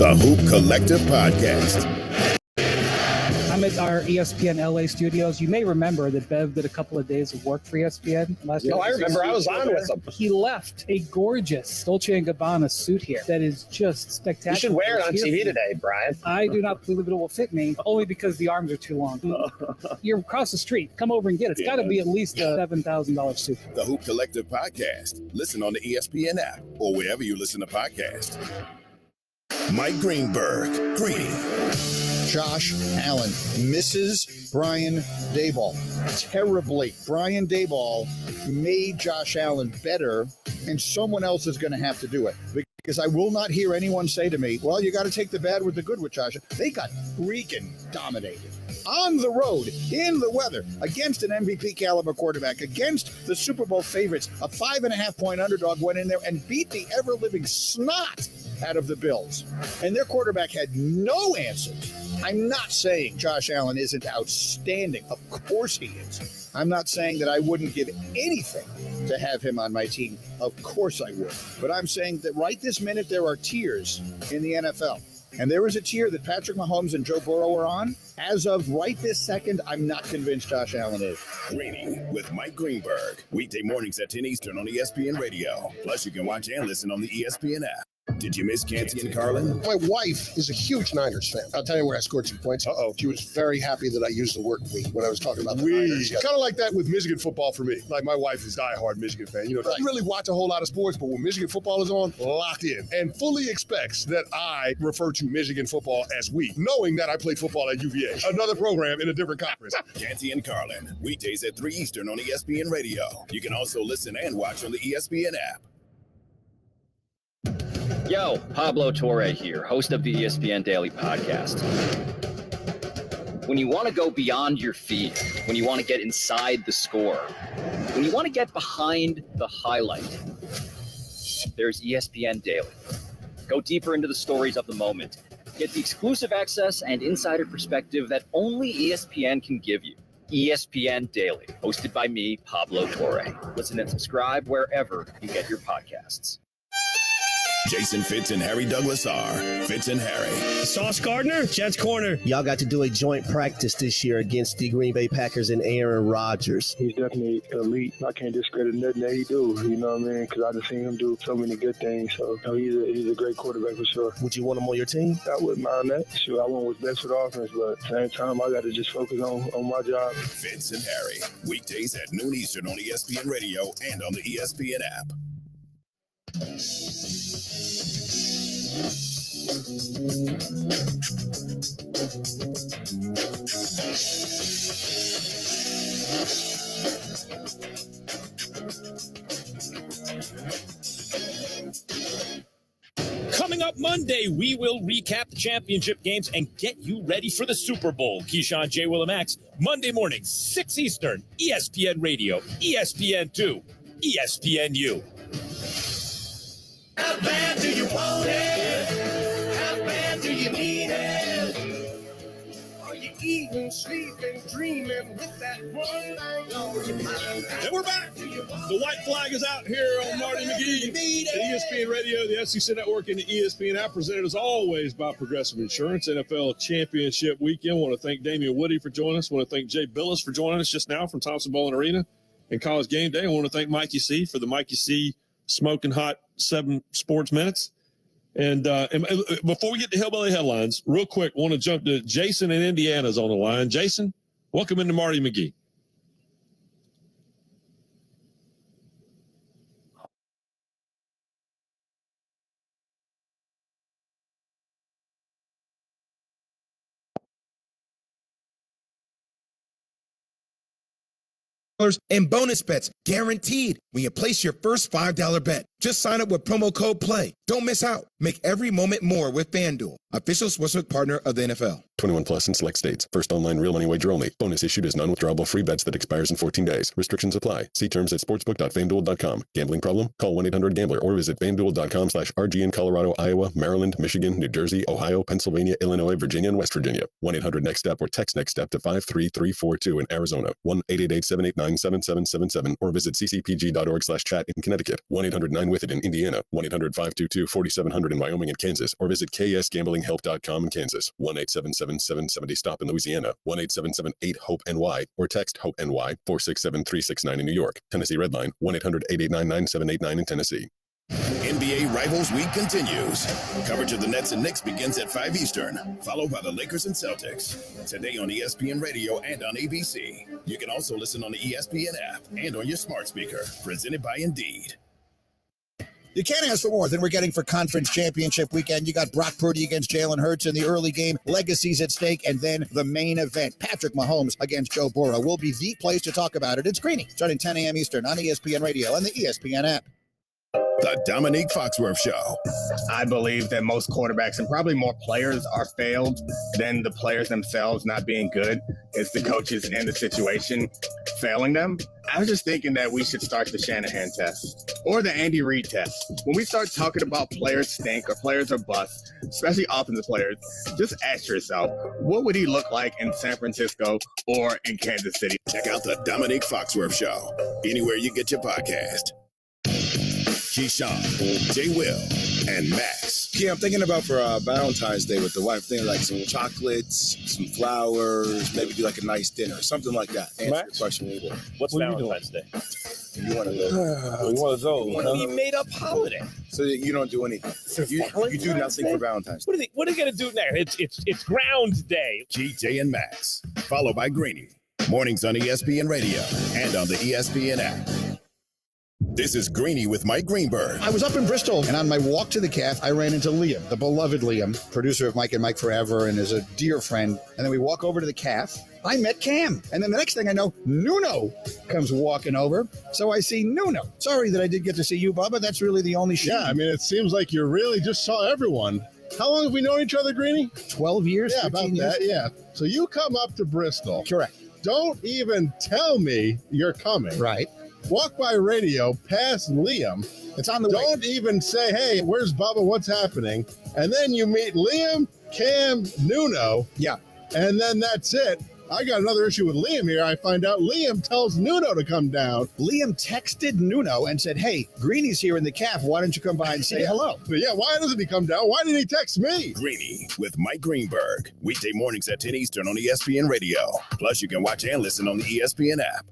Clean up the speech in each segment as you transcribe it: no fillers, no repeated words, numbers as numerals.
The Hoop Collective Podcast. I'm at our ESPN LA studios. You may remember that Bev did a couple of days of work for ESPN last year. No, I remember. I was on with him. He left a gorgeous Dolce & Gabbana suit here that is just spectacular. You should wear it on TV today, Brian. I do not believe it will fit me, only because the arms are too long. You're across the street. Come over and get it. It's got to be at least a $7,000 suit. The Hoop Collective Podcast. Listen on the ESPN app or wherever you listen to podcasts. Mike Greenberg. Green. Josh Allen misses Brian Daboll terribly. Brian Daboll made Josh Allen better, and someone else is going to have to do it. Because I will not hear anyone say to me, well, you got to take the bad with the good with Josh. They got freaking dominated. On the road, in the weather, against an MVP caliber quarterback, against the Super Bowl favorites, a 5.5-point underdog went in there and beat the ever-living snot out of the Bills. And their quarterback had no answers. I'm not saying Josh Allen isn't outstanding. Of course he is. I'm not saying that I wouldn't give anything to have him on my team. Of course I would. But I'm saying that right this minute there are tiers in the NFL. And there is a tier that Patrick Mahomes and Joe Burrow are on. As of right this second, I'm not convinced Josh Allen is. Greeny with Mike Greenberg. Weekday mornings at 10 Eastern on ESPN Radio. Plus, you can watch and listen on the ESPN app. Did you miss Canty and Carlin? My wife is a huge Niners fan. I'll tell you where I scored some points. She was very happy that I used the word "we" when I was talking about the Niners. Kind of like that with Michigan football for me. Like, my wife is a diehard Michigan fan. You know, doesn't really watch a whole lot of sports, but when Michigan football is on, locked in. And fully expects that I refer to Michigan football as we, knowing that I play football at UVA, another program in a different conference. Canty and Carlin, weekdays at 3 Eastern on ESPN Radio. You can also listen and watch on the ESPN app. Yo, Pablo Torre here, host of the ESPN Daily Podcast. When you want to go beyond your feed, when you want to get inside the score, when you want to get behind the highlight, there's ESPN Daily. Go deeper into the stories of the moment. Get the exclusive access and insider perspective that only ESPN can give you. ESPN Daily, hosted by me, Pablo Torre. Listen and subscribe wherever you get your podcasts. Jason Fitz and Harry Douglas are Fitz and Harry. Sauce Gardner, Jets Corner. Y'all got to do a joint practice this year against the Green Bay Packers and Aaron Rodgers. He's definitely elite. I can't discredit nothing that he do, you know what I mean? Because I just seen him do so many good things. So he's a great quarterback for sure. Would you want him on your team? I wouldn't mind that. Sure, I want what's best for the offense, but at the same time, I got to just focus on my job. Fitz and Harry, weekdays at noon Eastern on ESPN Radio and on the ESPN app. Coming up Monday, we will recap the championship games and get you ready for the Super Bowl. Keyshawn J. Willimax, Monday morning, 6 Eastern, ESPN Radio, ESPN2, ESPNU. How bad do you want it? How bad do you need it? Are you eating, sleeping, dreaming with that one thing on your mind? And we're back. The white flag is out here on Marty McGee, ESPN Radio, the SEC Network, and the ESPN app, presented as always by Progressive Insurance. NFL Championship Weekend. I want to thank Damian Woody for joining us. I want to thank Jay Billis for joining us just now from Thompson-Boling Arena and College Game Day. I want to thank Mikey C for the Mikey C smoking hot 7 sports minutes. And before we get to Hillbilly Headlines, real quick, I want to jump to Jason in Indiana's on the line. Jason, welcome into Marty McGee. And bonus bets guaranteed when you place your first $5 bet. Just sign up with promo code PLAY. Don't miss out. Make every moment more with FanDuel, official sportsbook partner of the NFL. 21 plus in select states. First online real money wager only. Bonus issued as non-withdrawable free bets that expires in 14 days. Restrictions apply. See terms at sportsbook.fanduel.com. Gambling problem? Call 1-800-GAMBLER or visit fanduel.com/RG in Colorado, Iowa, Maryland, Michigan, New Jersey, Ohio, Pennsylvania, Illinois, Virginia, and West Virginia. 1-800-NEXT-STEP or text NEXT-STEP to 53342 in Arizona. 1-888-789-7777 or visit ccpg.org/chat in Connecticut. 1-800-9 with it in Indiana, 1-800-522-4700 in Wyoming and Kansas, or visit ksgamblinghelp.com in Kansas, 1-877-770-STOP in Louisiana, 1-877-8-HOPE-NY, or text HOPE-NY 467-369 in New York. Tennessee Redline, 1-800-889-9789 in Tennessee. NBA Rivals Week continues. Coverage of the Nets and Knicks begins at 5 Eastern, followed by the Lakers and Celtics. Today on ESPN Radio and on ABC. You can also listen on the ESPN app and on your smart speaker. Presented by Indeed. You can't ask for more than we're getting for Conference Championship Weekend. You got Brock Purdy against Jalen Hurts in the early game, legacies at stake, and then the main event, Patrick Mahomes against Joe Burrow, will be the place to talk about it. It's Greeny, starting 10 a.m. Eastern on ESPN Radio and the ESPN app. The Dominique Foxworth Show. I believe that most quarterbacks and probably more players are failed than the players themselves not being good. It's the coaches and the situation failing them. I was just thinking that we should start the Shanahan test or the Andy Reid test. When we start talking about players stink or players are bust, especially offensive players, just ask yourself, what would he look like in San Francisco or in Kansas City? Check out the Dominique Foxworth Show anywhere you get your podcast. Keyshawn, J. Will, and Max. Yeah, I'm thinking about for Valentine's Day with the wife, thinking like some chocolates, some flowers, maybe do like a nice dinner, something like that. Answer your question a little bit. What's Valentine's Day? You want to live. One of those. What a made-up holiday. So you don't do anything. You do nothing for Valentine's Day. What are they going to do now? It's Ground Day. GJ and Max, followed by Greeny. Mornings on ESPN Radio and on the ESPN app. This is Greeny with Mike Greenberg. I was up in Bristol, and on my walk to the calf, I ran into Liam, the beloved Liam, producer of Mike and Mike Forever, and is a dear friend. And then we walk over to the calf. I met Cam. And then the next thing I know, Nuno comes walking over. So I see Nuno. Sorry that I did get to see you, Bubba. That's really the only show. Yeah, I mean, it seems like you really just saw everyone. How long have we known each other, Greeny? 12 years. Yeah, about years. that, yeah. So you come up to Bristol. Correct. Don't even tell me you're coming. Right. Walk by radio, past Liam. It's on the way. Don't even say, hey, where's Bubba? What's happening? And then you meet Liam, Cam, Nuno. Yeah. And then that's it. I got another issue with Liam here. I find out Liam tells Nuno to come down. Liam texted Nuno and said, hey, Greeny's here in the calf. Why don't you come by and say hello? But yeah, why doesn't he come down? Why did he text me? Greeny with Mike Greenberg. Weekday mornings at 10 Eastern on ESPN Radio. Plus, you can watch and listen on the ESPN app.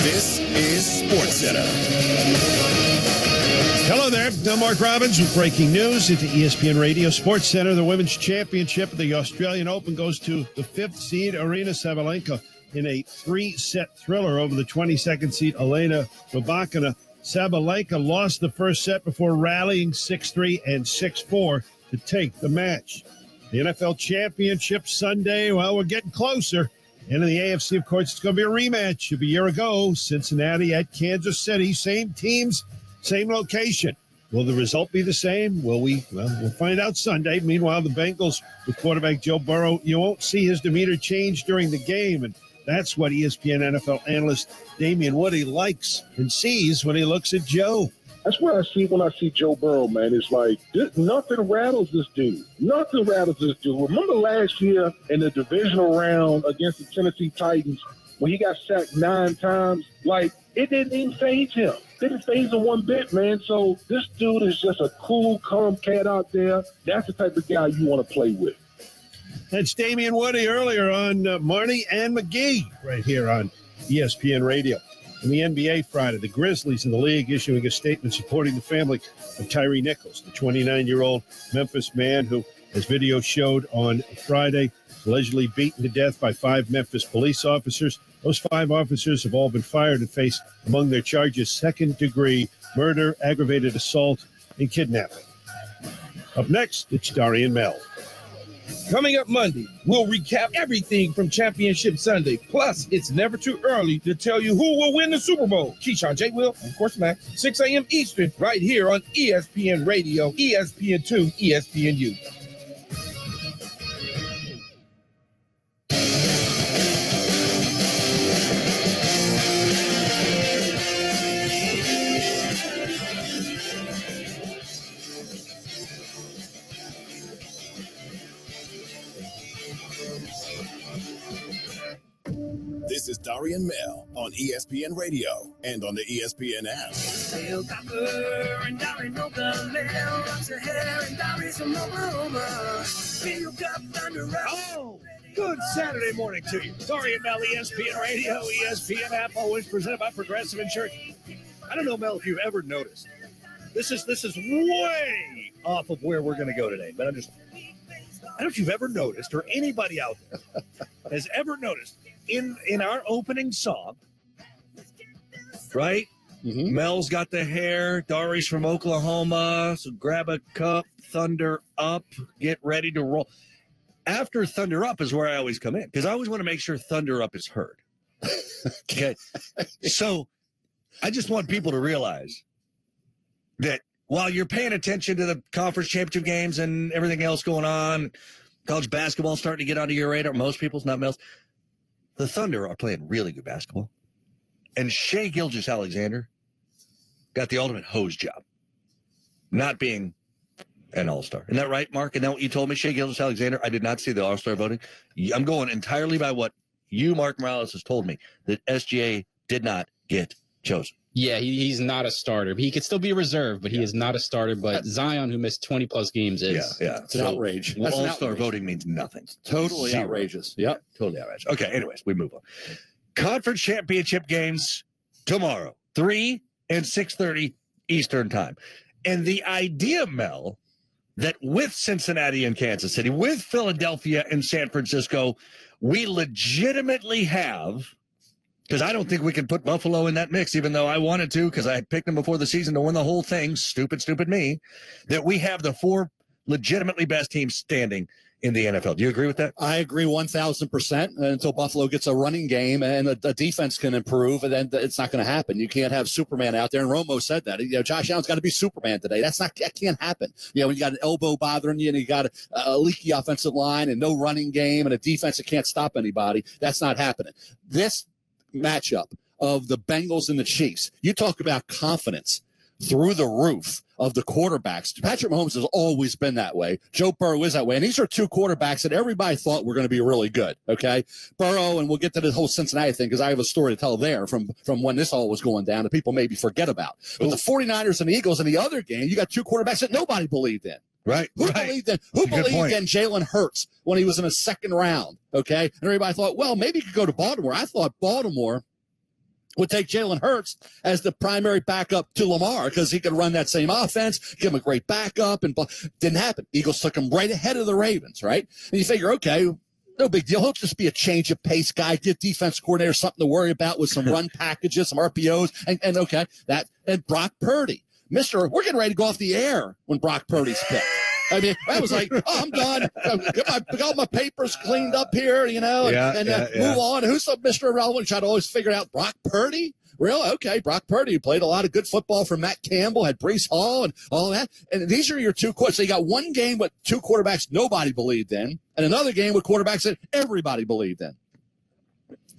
This is SportsCenter. Hello there. I'm Mark Robbins with breaking news into ESPN Radio SportsCenter. The Women's Championship of the Australian Open goes to the 5th seed, Aryna Sabalenka, in a 3-set thriller over the 22nd seed, Elena Rybakina. Sabalenka lost the first set before rallying 6-3 and 6-4 to take the match. The NFL Championship Sunday, well, we're getting closer. And in the AFC, of course, it's going to be a rematch of a year ago. Cincinnati at Kansas City. Same teams, same location. Will the result be the same? Will we? Well, we'll find out Sunday. Meanwhile, the Bengals with quarterback Joe Burrow, you won't see his demeanor change during the game. And that's what ESPN NFL analyst Damian Woody likes and sees when he looks at Joe. That's what I see when I see Joe Burrow, man. It's like nothing rattles this dude. Nothing rattles this dude. Remember last year in the divisional round against the Tennessee Titans when he got sacked 9 times? Like, it didn't even faze him. Didn't faze him one bit, man. So this dude is just a cool, calm cat out there. That's the type of guy you want to play with. That's Damian Woody earlier on Marty and McGee right here on ESPN Radio. In the NBA Friday, the Grizzlies in the league issuing a statement supporting the family of Tyree Nichols, the 29-year-old Memphis man who, as video showed on Friday, allegedly beaten to death by 5 Memphis police officers. Those 5 officers have all been fired and face, among their charges, second-degree murder, aggravated assault, and kidnapping. Up next, it's Darian Mel. Coming up Monday, we'll recap everything from Championship Sunday. Plus, it's never too early to tell you who will win the Super Bowl. Keyshawn, J. Will, and of course, Max, 6 a.m. Eastern, right here on ESPN Radio, ESPN2, ESPNU. This is Maury and Mel on ESPN Radio and on the ESPN app. Bill Copper and Dory Noga, Mel rocks her hair and Dory's from Oklahoma. Bill Copper, Thunder Oh, good Saturday morning to you. Dory and Mel, ESPN Radio, ESPN app, always presented by Progressive Insurance. I don't know, Mel, if you've ever noticed. This is way off of where we're going to go today, but I don't know if you've ever noticed, or anybody out there has ever noticed, in our opening song, right? Mm-hmm. Mel's got the hair, Dory's from Oklahoma, so grab a cup, Thunder Up, get ready to roll. After Thunder Up is where I always come in, because I always want to make sure Thunder Up is heard. Okay, so I just want people to realize that while you're paying attention to the conference championship games and everything else going on, college basketball starting to get onto your radar, most people's, not Mel's, the Thunder are playing really good basketball. And Shai Gilgeous-Alexander got the ultimate hose job, not being an all-star. Isn't that right, Mark? Isn't that what you told me, Shai Gilgeous-Alexander? I did not see the all-star voting. I'm going entirely by what you, Mark Morales, has told me, that SGA did not get chosen. Yeah, he's not a starter. He could still be a reserve, but he is not a starter. But Zion, who missed 20-plus games, is. Yeah. It's an outrage. All-star voting means nothing. Totally Zero. outrageous. Yep, totally outrageous. Okay, anyways, we move on. Conference championship games tomorrow, 3 and 6:30 Eastern time. And the idea, Mel, that with Cincinnati and Kansas City, with Philadelphia and San Francisco, we legitimately have, because I don't think we can put Buffalo in that mix, even though I wanted to, because I had picked them before the season to win the whole thing, stupid me, that we have the 4 legitimately best teams standing in the NFL. Do you agree with that? I agree 1,000% until Buffalo gets a running game and the defense can improve, and then it's not going to happen. You can't have Superman out there, and Romo said that. Josh Allen's got to be Superman today. That can't happen. When you got an elbow bothering you and you got a leaky offensive line and no running game and a defense that can't stop anybody, that's not happening. This matchup of the Bengals and the Chiefs, you talk about confidence through the roof of the quarterbacks. Patrick Mahomes has always been that way. Joe Burrow is that way. And these are 2 quarterbacks that everybody thought were going to be really good, okay? Burrow, and we'll get to the whole Cincinnati thing because I have a story to tell there from when this all was going down that people maybe forget about. But the 49ers and the Eagles in the other game, you got 2 quarterbacks that nobody believed in. Right. Who believed in Jalen Hurts when he was in the 2nd round, okay? And everybody thought, well, maybe he could go to Baltimore. I thought Baltimore would take Jalen Hurts as the primary backup to Lamar because he could run that same offense, give him a great backup, and didn't happen. Eagles took him right ahead of the Ravens, right? And you figure, okay, no big deal. He'll just be a change of pace guy, give defense coordinator something to worry about with some run packages, some RPOs, and okay, and Brock Purdy. We're getting ready to go off the air when Brock Purdy's picked. I mean, I was like, I'm done. Got my papers cleaned up here, and move on. Who's the Mr. Irrelevant? Try to always figure out Brock Purdy. Really? Okay, Brock Purdy played a lot of good football for Matt Campbell, had Breece Hall and all that. And these are your 2 quarterbacks. So you got one game with 2 quarterbacks nobody believed in, and another game with quarterbacks that everybody believed in.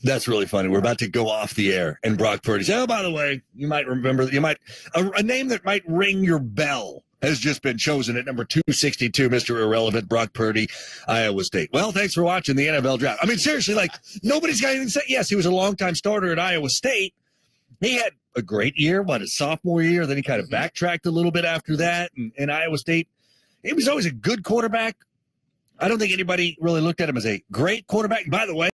That's really funny. We're about to go off the air, and Brock Purdy said, oh, by the way, you might remember, a name that might ring your bell has just been chosen at number 262, Mr. Irrelevant, Brock Purdy, Iowa State. Well, thanks for watching the NFL draft. I mean, seriously, nobody's got anything to say. Yes, he was a longtime starter at Iowa State. He had a great year, his sophomore year. Then he kind of backtracked a little bit after that. And Iowa State, he was always a good quarterback. I don't think anybody really looked at him as a great quarterback. By the way,